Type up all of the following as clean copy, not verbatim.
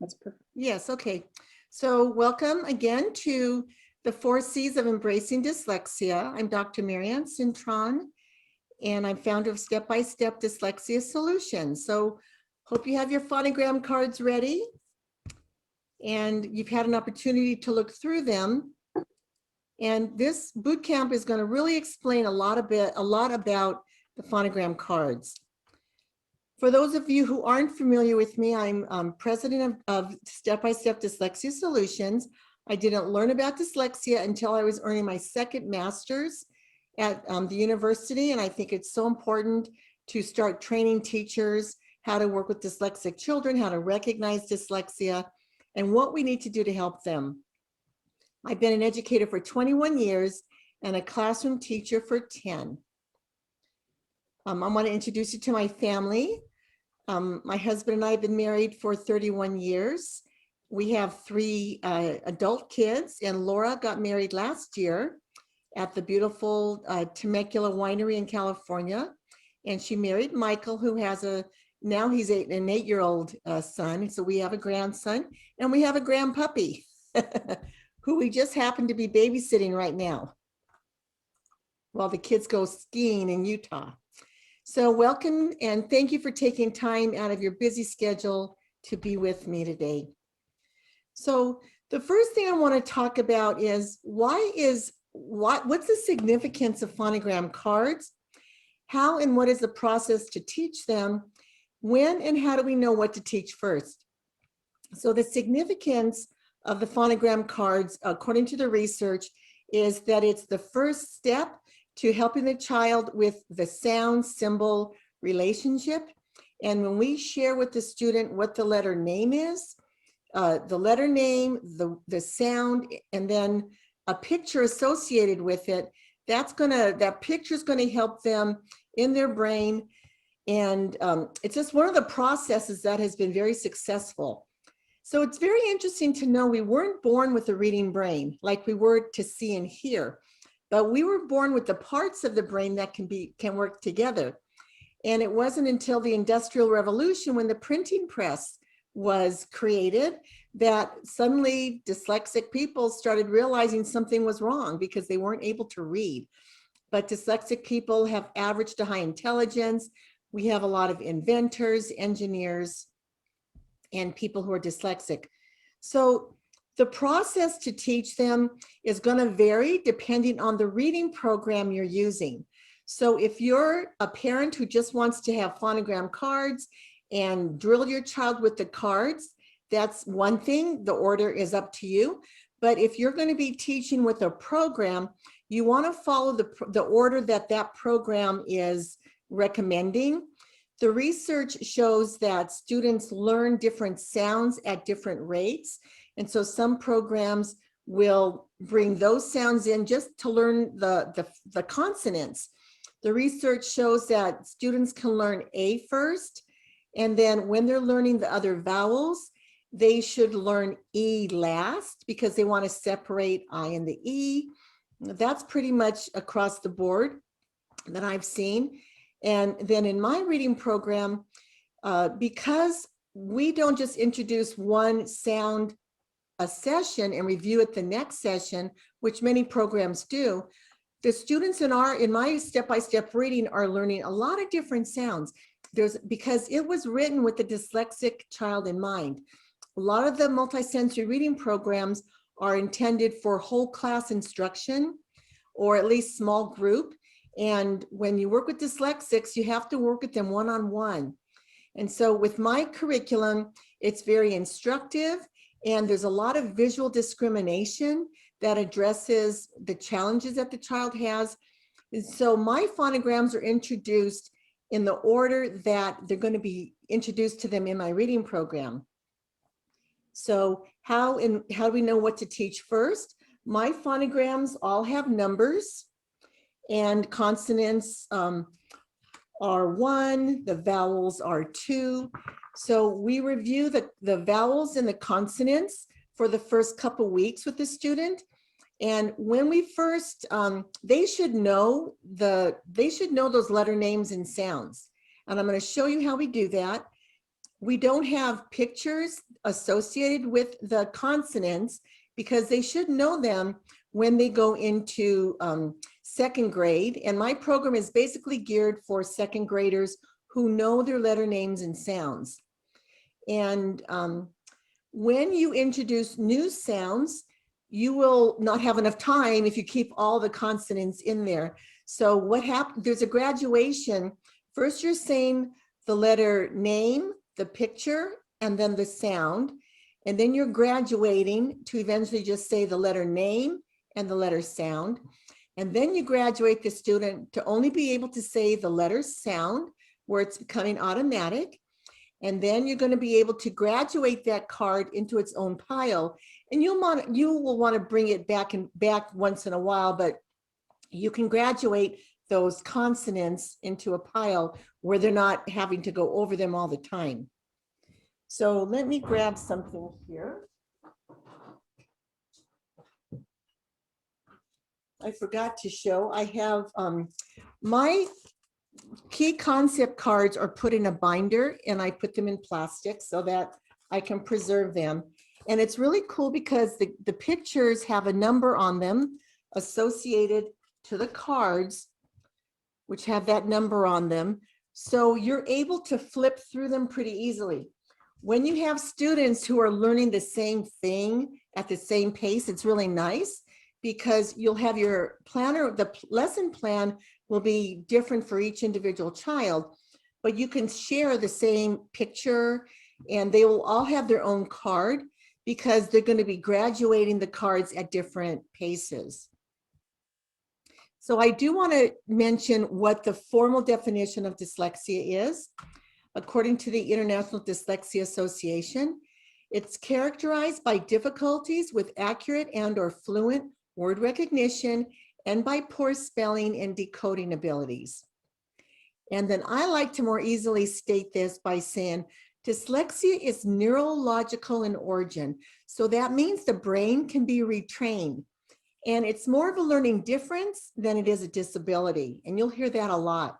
That's perfect. Yes, okay. So welcome again to the 4 C's of Embracing Dyslexia. I'm Dr. Marianne Cintron, and I'm founder of Step by Step Dyslexia Solutions. So hope you have your phonogram cards ready and you've had an opportunity to look through them. And this boot camp is going to really explain a lot about the phonogram cards. For those of you who aren't familiar with me, I'm president of Step by Step Dyslexia Solutions. I didn't learn about dyslexia until I was earning my second master's at the university, and I think it's so important to start training teachers how to work with dyslexic children, how to recognize dyslexia, and what we need to do to help them. I've been an educator for 21 years and a classroom teacher for 10. I want to introduce you to my family. My husband and I have been married for 31 years. We have 3 adult kids, and Laura got married last year at the beautiful Temecula Winery in California. And she married Michael, who has now he's an 8-year-old son. So we have a grandson and we have a grandpuppy who we just happen to be babysitting right now while the kids go skiing in Utah. So welcome and thank you for taking time out of your busy schedule to be with me today. So the first thing I want to talk about is what's the significance of phonogram cards? How and what is the process to teach them? When and how do we know what to teach first? So the significance of the phonogram cards, according to the research, is that it's the first step to helping the child with the sound symbol relationship. And when we share with the student what the letter name is, the letter name, the sound, and then a picture associated with it, that picture is going to help them in their brain. And it's just one of the processes that has been very successful. So it's very interesting to know we weren't born with a reading brain like we were to see and hear, but we were born with the parts of the brain that can work together. And it wasn't until the Industrial Revolution, when the printing press was created, that suddenly dyslexic people started realizing something was wrong because they weren't able to read. But dyslexic people have average to high intelligence. We have a lot of inventors, engineers, and people who are dyslexic. So the process to teach them is going to vary depending on the reading program you're using. So if you're a parent who just wants to have phonogram cards and drill your child with the cards, that's one thing. The order is up to you. But if you're going to be teaching with a program, you want to follow the order that program is recommending. The research shows that students learn different sounds at different rates. And so some programs will bring those sounds in just to learn the consonants. The research shows that students can learn A first, and then when they're learning the other vowels, they should learn E last because they want to separate I and the E. That's pretty much across the board that I've seen. And then in my reading program, because we don't just introduce one sound a session and review it the next session, which many programs do, the students in my step-by-step reading are learning a lot of different sounds. Because it was written with the dyslexic child in mind. A lot of the multisensory reading programs are intended for whole class instruction or at least small group. And when you work with dyslexics, you have to work with them one-on-one. And so with my curriculum, it's very instructive, and there's a lot of visual discrimination that addresses the challenges that the child has. And so my phonograms are introduced in the order that they're going to be introduced to them in my reading program. So how do we know what to teach first? My phonograms all have numbers, and consonants are 1, the vowels are 2. So we review the vowels and the consonants for the first couple weeks with the student. And when we first, they should know those letter names and sounds. And I'm going to show you how we do that. we don't have pictures associated with the consonants because they should know them when they go into second grade. And my program is basically geared for second graders who know their letter names and sounds. And when you introduce new sounds, you will not have enough time if you keep all the consonants in there. So what happened, there's a graduation. First, you're saying the letter name, the picture, and then the sound. And then you're graduating to eventually just say the letter name and the letter sound. And then you graduate the student to only be able to say the letter sound, where it's becoming automatic. And then you're going to be able to graduate that card into its own pile. And you will want to bring it back once in a while, but you can graduate those consonants into a pile where they're not having to go over them all the time. So let me grab something here. I forgot to show, I have my key concept cards are put in a binder, and I put them in plastic so that I can preserve them. And it's really cool because the pictures have a number on them associated to the cards, which have that number on them. So you're able to flip through them pretty easily. When you have students who are learning the same thing at the same pace, it's really nice because you'll have your planner, the lesson plan will be different for each individual child, but you can share the same picture and they will all have their own card because they're going to be graduating the cards at different paces. So I do want to mention what the formal definition of dyslexia is. According to the International Dyslexia Association, it's characterized by difficulties with accurate and/or fluent word recognition and by poor spelling and decoding abilities. And then I like to more easily state this by saying dyslexia is neurological in origin. So that means the brain can be retrained. And it's more of a learning difference than it is a disability. And you'll hear that a lot.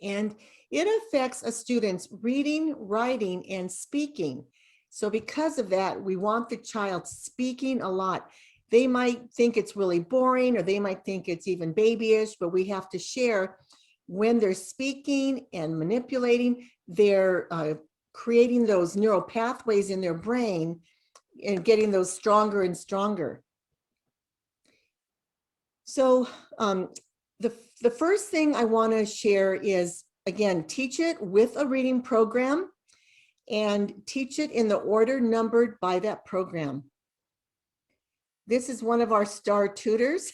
And it affects a student's reading, writing, and speaking. So because of that, we want the child speaking a lot. They might think it's really boring, or they might think it's even babyish, but we have to share when they're speaking and manipulating, they're creating those neural pathways in their brain and getting those stronger and stronger. So the first thing I want to share is, again, teach it with a reading program and teach it in the order numbered by that program. This is one of our star tutors.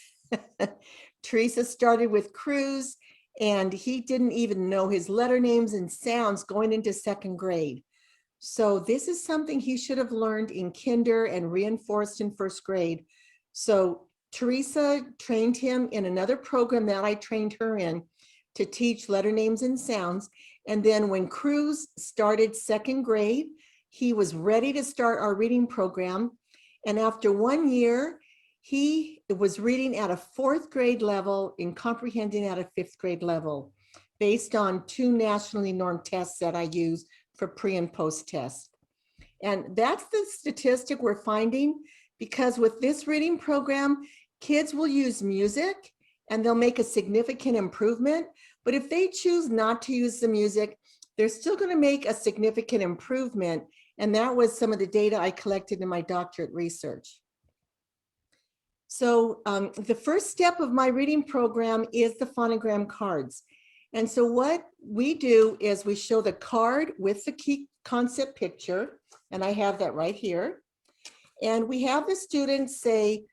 Teresa started with Cruz, and he didn't even know his letter names and sounds going into second grade. So this is something he should have learned in kinder and reinforced in first grade. So Teresa trained him in another program that I trained her in to teach letter names and sounds. And then when Cruz started second grade, he was ready to start our reading program. And after 1 year, he was reading at a fourth grade level and comprehending at a fifth grade level, based on 2 nationally normed tests that I use for pre and post tests. And that's the statistic we're finding, because with this reading program, kids will use music and they'll make a significant improvement. But if they choose not to use the music, they're still going to make a significant improvement. And that was some of the data I collected in my doctorate research. So the first step of my reading program is the Phonogram Cards. And so what we do is we show the card with the key concept picture, and I have that right here. And we have the students say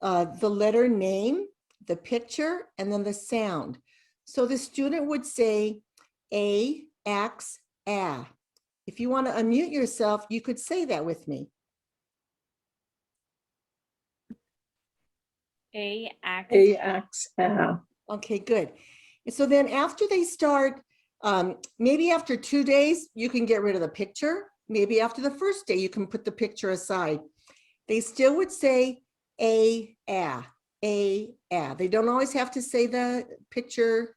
the letter name, the picture, and then the sound. So the student would say a, ax, a. If you want to unmute yourself, you could say that with me. A, ax, A. Okay, good. And so then after they start, maybe after 2 days, you can get rid of the picture. Maybe after the first day, you can put the picture aside. They still would say a. They don't always have to say the picture.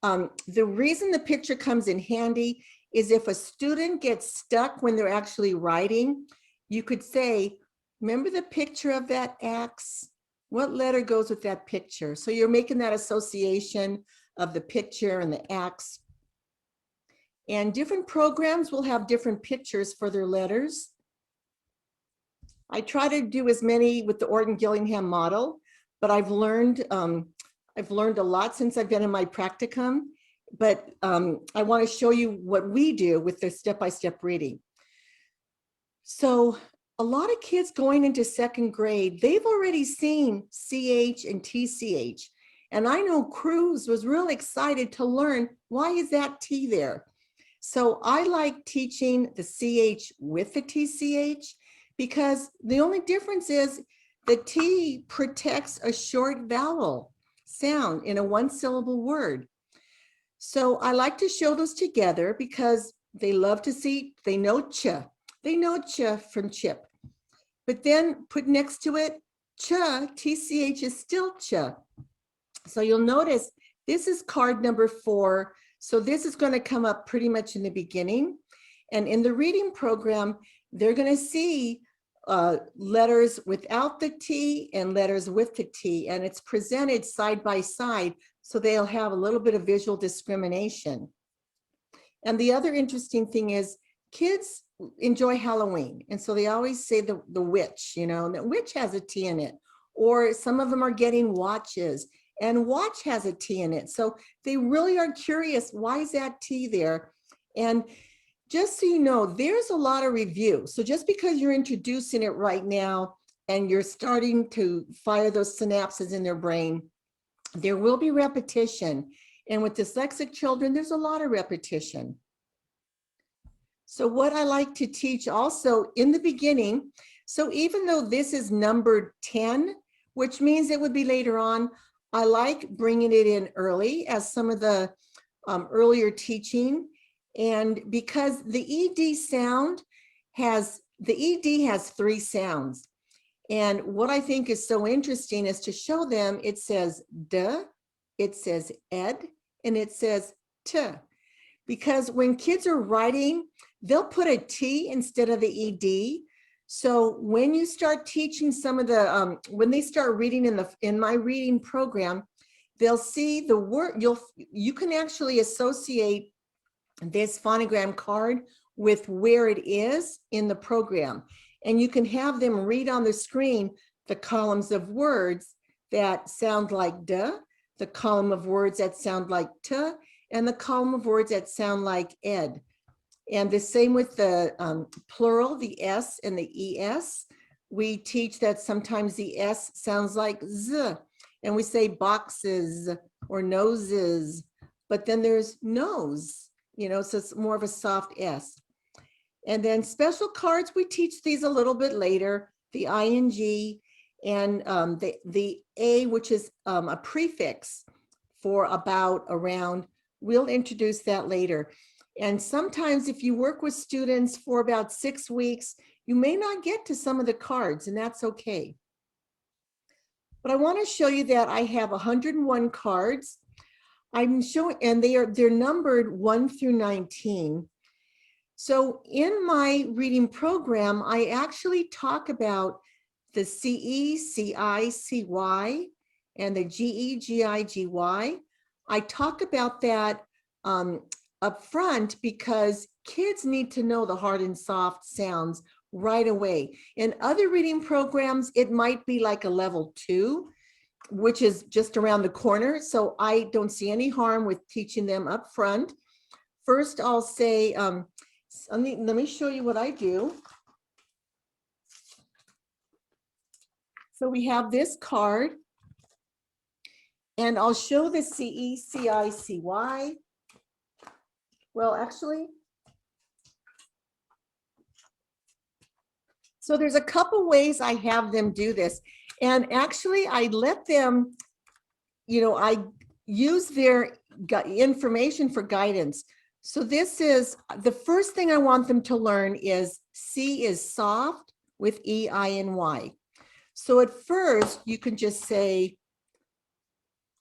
The reason the picture comes in handy is if a student gets stuck when they're actually writing, you could say, remember the picture of that axe? What letter goes with that picture? So you're making that association of the picture and the axe. And different programs will have different pictures for their letters. I try to do as many with the Orton Gillingham model, but I've learned a lot since I've been in my practicum. But I want to show you what we do with the step-by-step reading. So a lot of kids going into second grade, they've already seen CH and TCH. And I know Cruz was real excited to learn, why is that T there? So I like teaching the CH with the TCH, because the only difference is the T protects a short vowel sound in a one-syllable word. So I like to show those together because they love to see, they know ch. They know ch from chip. But then put next to it, ch, TCH is still ch. So you'll notice this is card number 4. So this is going to come up pretty much in the beginning. And in the reading program, they're going to see letters without the T and letters with the T. And it's presented side by side, so they'll have a little bit of visual discrimination. And the other interesting thing is kids enjoy Halloween. And so they always say the witch, you know, and the witch has a T in it. Or some of them are getting watches, and watch has a T in it. So they really are curious, why is that T there? And just so you know, there's a lot of review. So just because you're introducing it right now and you're starting to fire those synapses in their brain, there will be repetition. And with dyslexic children, there's a lot of repetition. So what I like to teach also in the beginning, so even though this is numbered 10, which means it would be later on, I like bringing it in early as some of the earlier teaching. And because the ED sound has, the ED has 3 sounds. And what I think is so interesting is to show them, it says D, it says ed, and it says T. Because when kids are writing, they'll put a T instead of the ED. So when you start teaching some of the, when they start reading in my reading program, they'll see the word, you can actually associate this phonogram card with where it is in the program. And you can have them read on the screen the columns of words that sound like D, the column of words that sound like T, and the column of words that sound like ed. And the same with the plural, the S and the ES. We teach that sometimes the S sounds like Z, and we say boxes or noses, but then there's nose, you know, so it's more of a soft S. And then special cards, we teach these a little bit later, the ing and the A, which is a prefix for about, around. We'll introduce that later. And sometimes if you work with students for about 6 weeks, you may not get to some of the cards, and that's okay. But I want to show you that I have 101 cards. I'm showing, and they're numbered 1 through 19. So in my reading program, I actually talk about the CE, CI, CY, and the GE, GI, GY. I talk about that up front because kids need to know the hard and soft sounds right away. In other reading programs, it might be like a level 2, which is just around the corner. So I don't see any harm with teaching them up front. First, I'll say, let me show you what I do. So we have this card, and I'll show the CE, CI, CY. Well, actually, so there's a couple ways I have them do this. And actually, I let them, you know, I use their information for guidance. So this is, the first thing I want them to learn is C is soft with E, I, and Y. So at first, you can just say,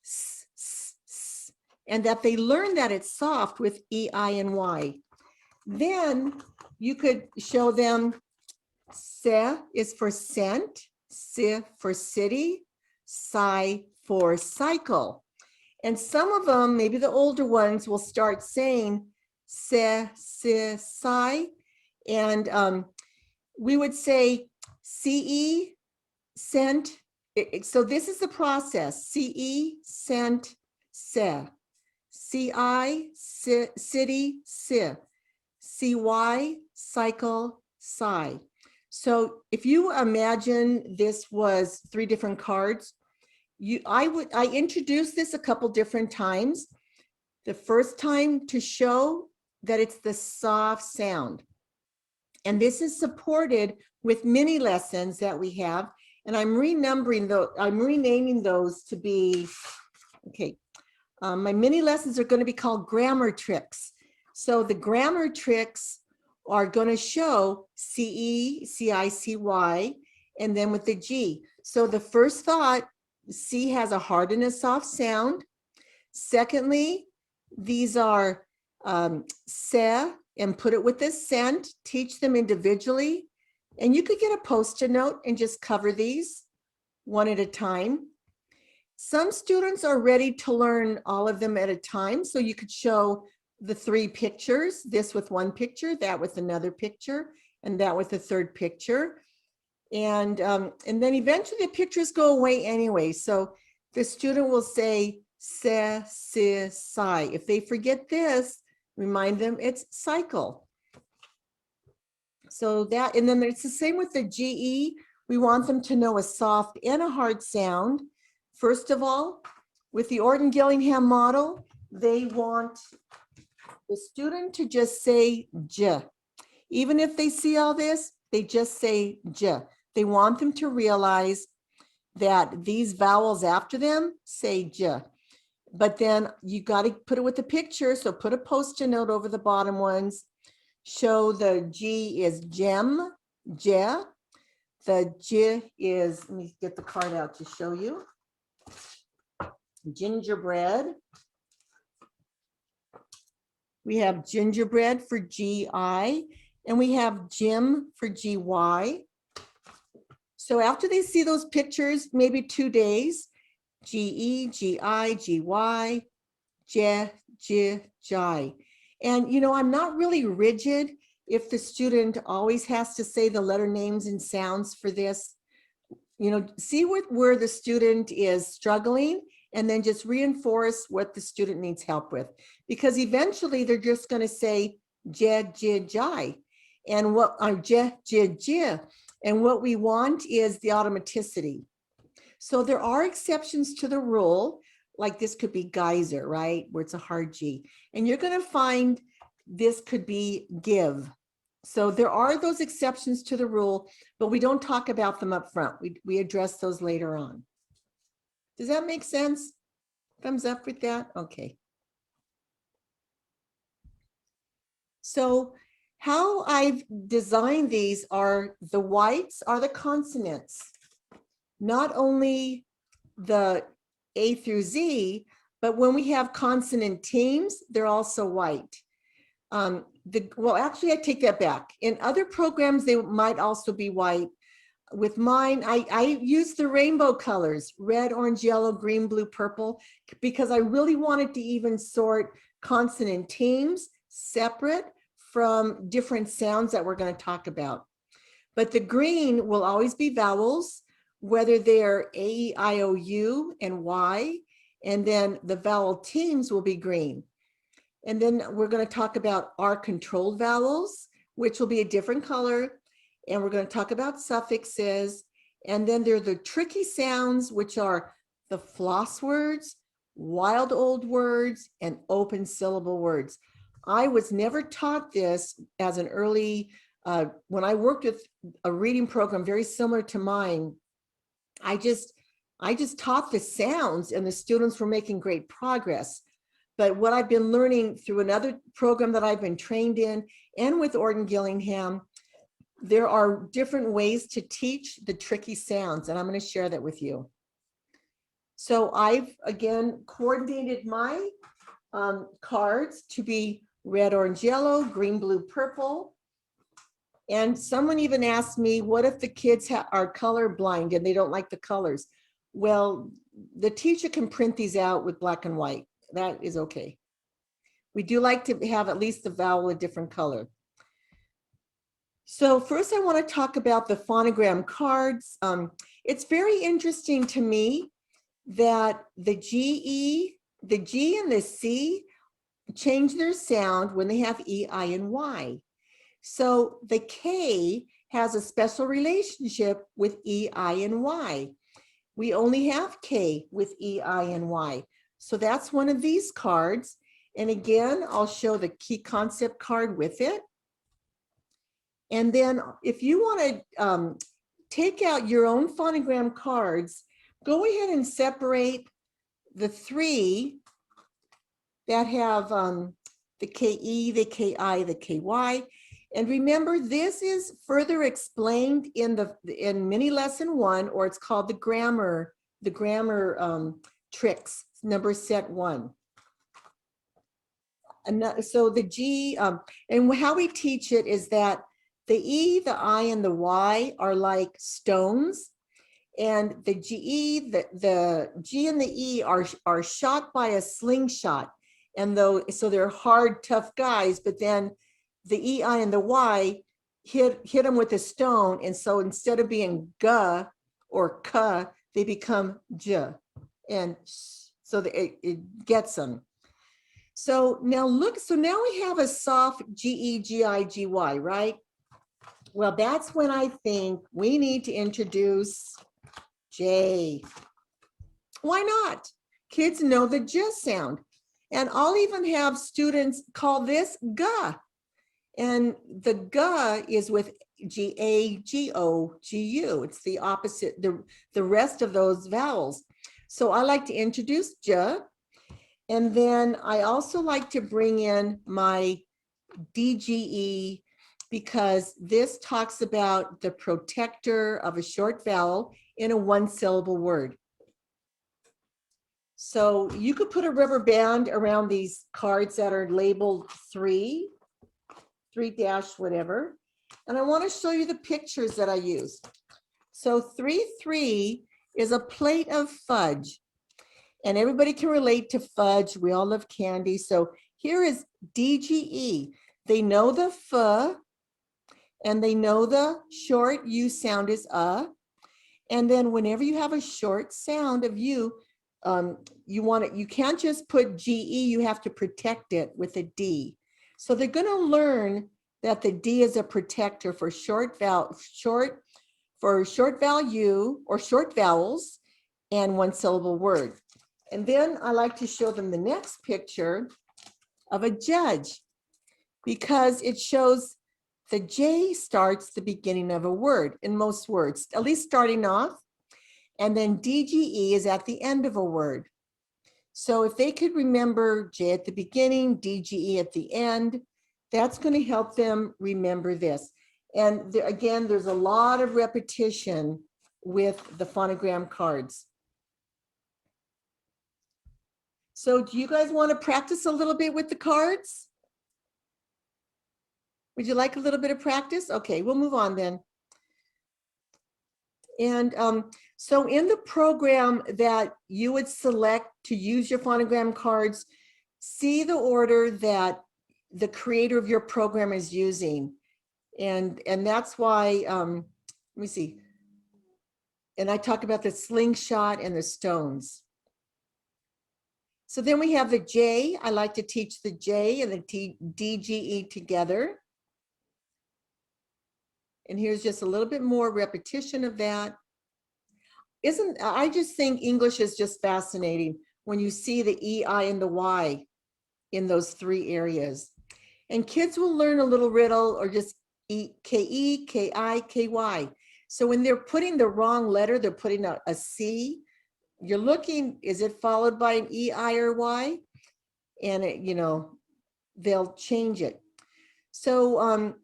s, s, s, and that they learn that it's soft with E, I, and Y. Then you could show them se is for scent, si for city, si for cycle. And some of them, maybe the older ones, will start saying se, si, si. And we would say CE, scent. So this is the process. CE, scent, se. CI, si, city, si. CY, cycle, psi. So if you imagine this was 3 different cards, I introduced this a couple different times. The first time to show that it's the soft sound. And this is supported with mini lessons that we have. And I'm renaming those to be, okay. My mini lessons are going to be called grammar tricks. So the grammar tricks are going to show CE, CI, CY, and then with the G. So the first thought, C has a hard and a soft sound. Secondly, these are se, and put it with the scent, teach them individually. And you could get a Post-it note and just cover these one at a time. Some students are ready to learn all of them at a time. So you could show the 3 pictures, this with 1 picture, that with another picture, and that with a 3rd picture. And then eventually the pictures go away anyway. So the student will say se, si, si. If they forget this, remind them it's cycle. So that, and then it's the same with the GE. We want them to know a soft and a hard sound. First of all, with the Orton Gillingham model, they want the student to just say J. Even if they see all this, they just say J. They want them to realize that these vowels after them say J. But then you got to put it with the picture. So put a Post-it note over the bottom ones. Show the G is gem, J. The J is, let me get the card out to show you. Gingerbread. We have gingerbread for GI, and we have Jim for GY. So after they see those pictures, maybe 2 days, GE, GI, GY, J, J, J. And, you know, I'm not really rigid if the student always has to say the letter names and sounds for this. You know, see where the student is struggling, and then just reinforce what the student needs help with. Because eventually they're just going to say J, J, J. And what are J, J, J. And what we want is the automaticity. So there are exceptions to the rule, like this could be geyser, right? Where it's a hard G. And you're going to find this could be give. So there are those exceptions to the rule, but we don't talk about them up front. We address those later on. Does that make sense? Thumbs up with that? Okay. So how I've designed these are the whites are the consonants, not only the A through Z, but when we have consonant teams, they're also white. Well, actually, I take that back. In other programs, they might also be white. With mine, I use the rainbow colors, red, orange, yellow, green, blue, purple, because I really wanted to even sort consonant teams separate from different sounds that we're going to talk about. But the green will always be vowels, whether they're A, E, I, O, U, and Y, and then the vowel teams will be green. And then we're going to talk about our controlled vowels, which will be a different color. And we're going to talk about suffixes. And then there are the tricky sounds, which are the floss words, wild old words, and open syllable words. I was never taught this as an early, when I worked with a reading program very similar to mine, I just taught the sounds and the students were making great progress. But what I've been learning through another program that I've been trained in and with Orton Gillingham, there are different ways to teach the tricky sounds, and I'm going to share that with you. So I've, again, coordinated my cards to be red, orange, yellow, green, blue, purple. And someone even asked me, what if the kids are colorblind and they don't like the colors? Well, the teacher can print these out with black and white. That is okay. We do like to have at least the vowel a different color. So first I want to talk about the phonogram cards. It's very interesting to me that the G and the C change their sound when they have E, I, and Y. So the K has a special relationship with E, I, and Y. We only have K with E, I, and Y. So that's one of these cards. And again, I'll show the key concept card with it. And then if you want to take out your own phonogram cards, go ahead and separate the three that have the KE, the KI, the KY. And remember, this is further explained in mini lesson 1, or it's called the grammar tricks, number set 1. And so the G, and how we teach it is that the E, the I, and the Y are like stones, and the G and the E are shot by a slingshot, and so they're hard, tough guys. But then the E, I, and the Y hit them with a stone, and so instead of being G or K, they become J, and so it gets them. So now look, so now we have a soft GE, GI, GY, right? Well, that's when I think we need to introduce J. Why not? Kids know the J sound. And I'll even have students call this G. And the G is with GA, GO, GU. It's the opposite, the rest of those vowels. So I like to introduce J. And then I also like to bring in my DGE, because this talks about the protector of a short vowel in a one-syllable word. So you could put a rubber band around these cards that are labeled 3 dash whatever. And I want to show you the pictures that I use. So 3 is a plate of fudge. And everybody can relate to fudge. We all love candy. So here is DGE. They know the F, and they know the short U sound is And then whenever you have a short sound of U, you can't just put GE, you have to protect it with a D. So they're going to learn that the D is a protector for short vowel U or short vowels and one-syllable word. And then I like to show them the next picture of a judge, because it shows the J starts the beginning of a word in most words, at least starting off, and then DGE is at the end of a word. So if they could remember J at the beginning, DGE at the end, that's going to help them remember this. And again, there's a lot of repetition with the phonogram cards. So do you guys want to practice a little bit with the cards? Would you like a little bit of practice? Okay, we'll move on then. And so in the program that you would select to use your phonogram cards, see the order that the creator of your program is using. And that's why, let me see. And I talk about the slingshot and the stones. So then we have the J. I like to teach the J and the DGE together. And here's just a little bit more repetition of that. I just think English is just fascinating when you see the E, I, and the Y in those 3 areas. And kids will learn a little riddle or just KE, KI, KY. So when they're putting the wrong letter, they're putting a C. You're looking, is it followed by an E, I, or Y? And they'll change it. So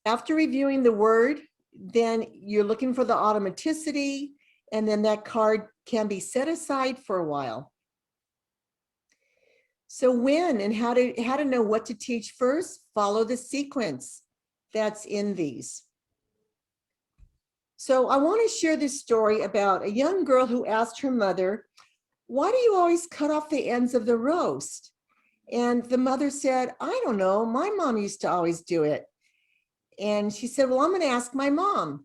after reviewing the word, then you're looking for the automaticity, and then that card can be set aside for a while. So when and how to know what to teach first, follow the sequence that's in these. So I want to share this story about a young girl who asked her mother, "Why do you always cut off the ends of the roast?" And the mother said, "I don't know, my mom used to always do it." And she said, "Well, I'm going to ask my mom."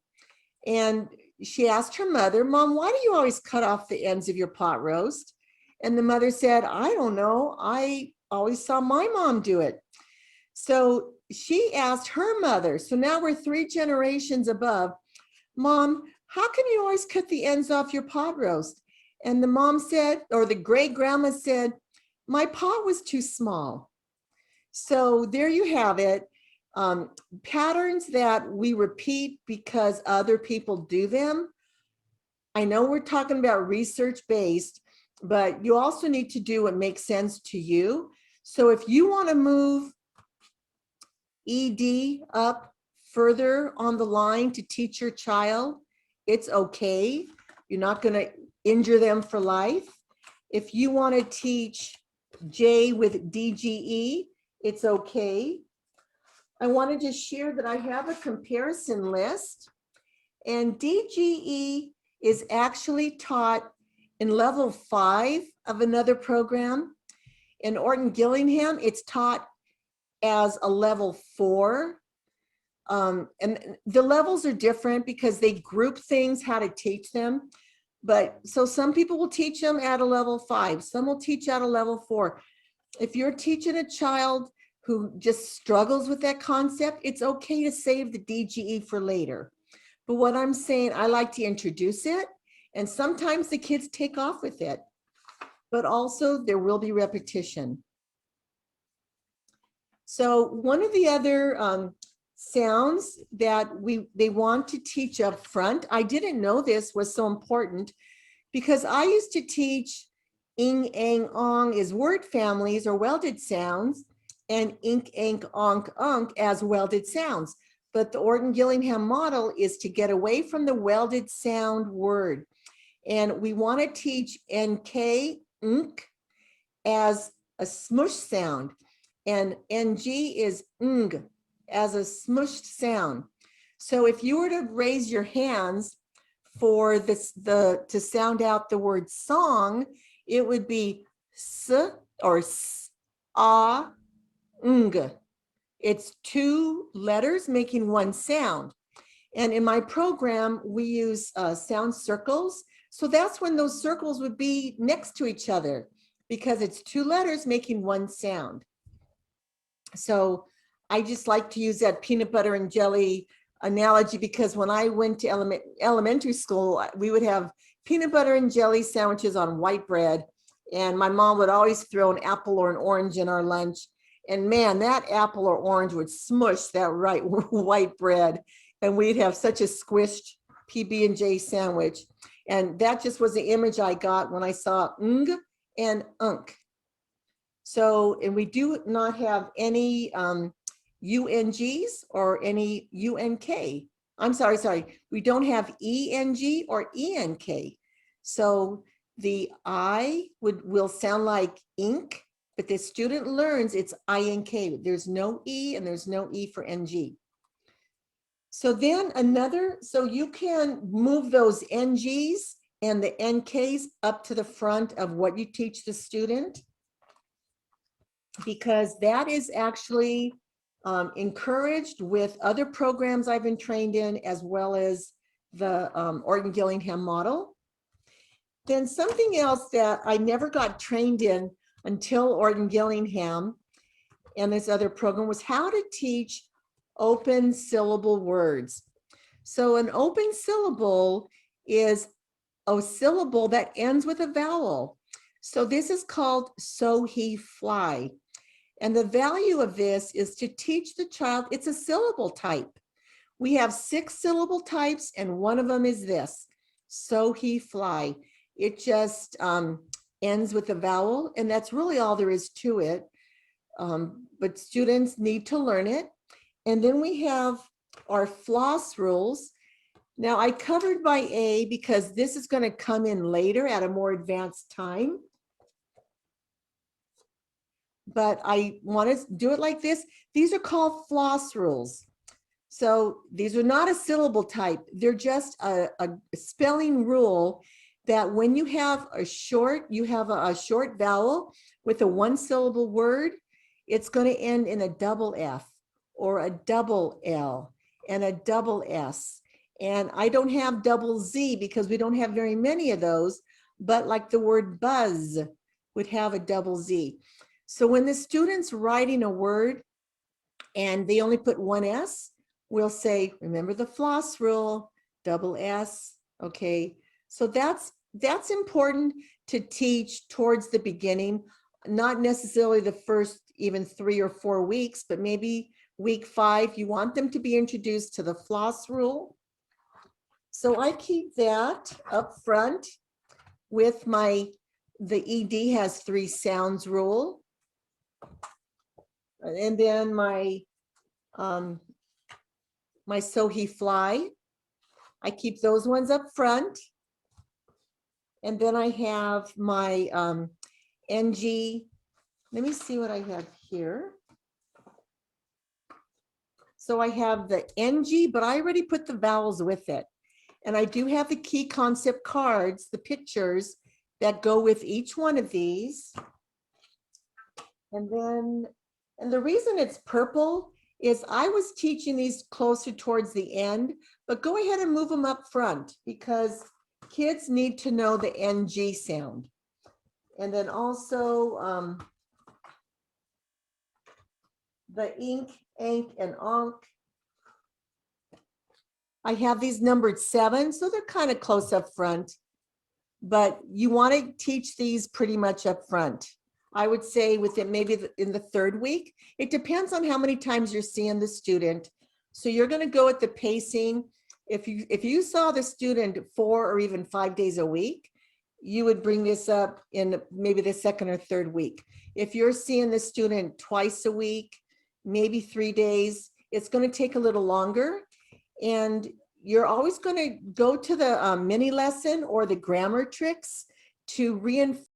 And she asked her mother, "Mom, why do you always cut off the ends of your pot roast?" And the mother said, "I don't know, I always saw my mom do it." So she asked her mother, so now we're 3 generations above, "Mom, how come you always cut the ends off your pot roast?" And the mom said, or the great grandma said, "My pot was too small." So there you have it. Patterns that we repeat because other people do them. I know we're talking about research-based, but you also need to do what makes sense to you. So if you want to move ED up further on the line to teach your child, it's okay. You're not going to injure them for life. If you want to teach J with DGE, it's okay. I wanted to share that I have a comparison list, and DGE is actually taught in level 5 of another program. In Orton Gillingham, it's taught as a level 4. And the levels are different because they group things, how to teach them. But so some people will teach them at a level 5, some will teach at a level 4. If you're teaching a child who just struggles with that concept, it's okay to save the DGE for later. But what I'm saying, I like to introduce it, and sometimes the kids take off with it, but also there will be repetition. So one of the other sounds that they want to teach up front, I didn't know this was so important because I used to teach ing, ang, ong is word families or welded sounds, and ink, ank, onk, unk as welded sounds. But the Orton Gillingham model is to get away from the welded sound word. And we want to teach NK, unk, as a smush sound. And NG is ng as a smushed sound. So if you were to raise your hands for this, to sound out the word song, it would be s or s, ah, ng. It's 2 letters making 1 sound. And in my program, we use sound circles. So that's when those circles would be next to each other because it's 2 letters making 1 sound. So I just like to use that peanut butter and jelly analogy because when I went to elementary school, we would have peanut butter and jelly sandwiches on white bread. And my mom would always throw an apple or an orange in our lunch. And man, that apple or orange would smush that right white bread. And we'd have such a squished PB&J sandwich. And that just was the image I got when I saw ng and unk. So, and we do not have any UNGs or any UNK. I'm sorry, we don't have ENG or ENK. So the I will sound like ink, but the student learns it's INK. There's no E and there's no E for NG. So then so you can move those NGs and the NKs up to the front of what you teach the student, because that is actually encouraged with other programs I've been trained in, as well as the Orton Gillingham model. Then something else that I never got trained in until Orton Gillingham and this other program was how to teach open syllable words. So an open syllable is a syllable that ends with a vowel. So this is called so, he, fly. And the value of this is to teach the child, it's a syllable type. We have 6 syllable types, and one of them is this, so, he, fly. It just ends with a vowel, and that's really all there is to it. But students need to learn it. And then we have our floss rules. Now I covered by A because this is going to come in later at a more advanced time. but I want to do it like this. These are called floss rules. So these are not a syllable type. They're just a spelling rule that when you have a short vowel with a one syllable word, it's going to end in a double F or a double L and a double S. And I don't have double Z because we don't have very many of those, but like the word buzz would have a double Z. So when the student's writing a word and they only put one S, we'll say, remember the floss rule, double S, okay? So that's important to teach towards the beginning, not necessarily the first even 3 or 4 weeks, but maybe week 5, you want them to be introduced to the floss rule. So I keep that up front with the ED has 3 sounds rule. And then my so he fly, I keep those ones up front. And then I have my NG. Let me see what I have here. So I have the NG, but I already put the vowels with it. And I do have the key concept cards, the pictures that go with each one of these. And the reason it's purple is I was teaching these closer towards the end, but go ahead and move them up front because kids need to know the NG sound. And then also the ink, ank, and onk. I have these numbered 7, so they're kind of close up front, but you want to teach these pretty much up front. I would say within maybe in the 3rd week. It depends on how many times you're seeing the student. So you're going to go at the pacing. If you saw the student 4 or even 5 days a week, you would bring this up in maybe the 2nd or 3rd week. If you're seeing the student twice a week, maybe 3 days, it's going to take a little longer. And you're always going to go to the mini lesson or the grammar tricks to reinforce